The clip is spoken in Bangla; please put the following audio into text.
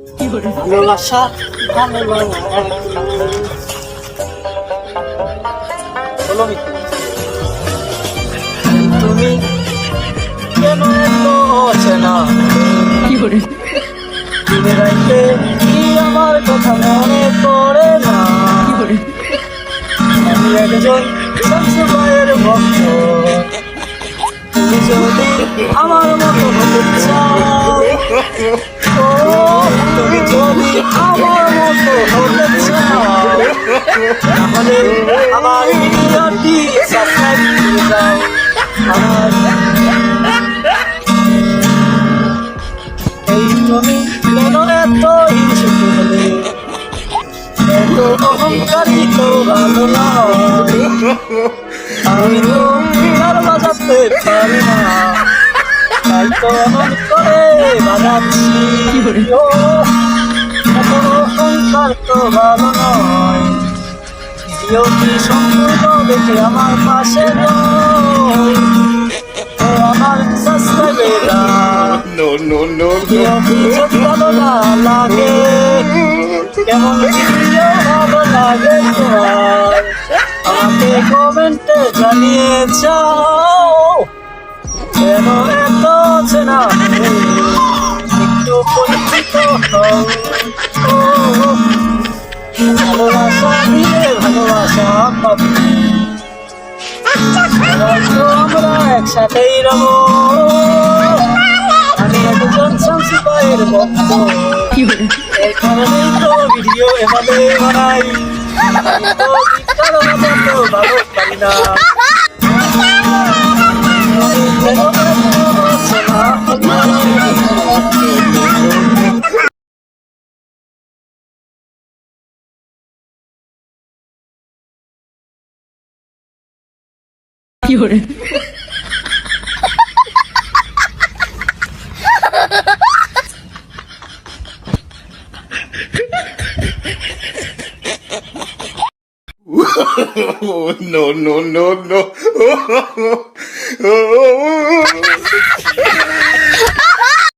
ভালোবাসা ভালো তুমি কেন এত অচেনা দিনে রাইতে কি আমার কথা মনে পড়ে না আমি একজন শামসুবাইয়ের ভক্ত তুমি যদি আমার মতো হতে চাও ও তুমি যদি আমার মতো হতে চাও তাহলে আমার ভিডিওটি সাবস্ক্রাইব করে দাও আমার এই তুমি কেন এত হিংসুটে হলে এত অহংকারী তো ভালো না আমি তো গিটার বাজাতে পারি না তাই তো এমন করে বাজাচ্ছি ও এত অহংকার তো ভালো নয় ভিডিওটি সম্পূর্ণ দেখে আমার পাশে ও আমার সাবস্ক্রাইবেরা ভিডিওটি যদি ভালো না লাগে কেমন ভিডিও ভালো লাগে তোমার আমাকে কমেন্টে জানিয়ে যাও কেন এত চেনা একটু পরিচিত হও ও ভালোবাসা দিয়ে ভালোবাসা পাবি আমরা একসাথেই রব আমি একজন শামসুবাইয়ের ভক্ত এই কারণেই তো ভিডিও এভাবে বানাই তো গিটার বাজাতে ভালো পারি না No, no, no, no.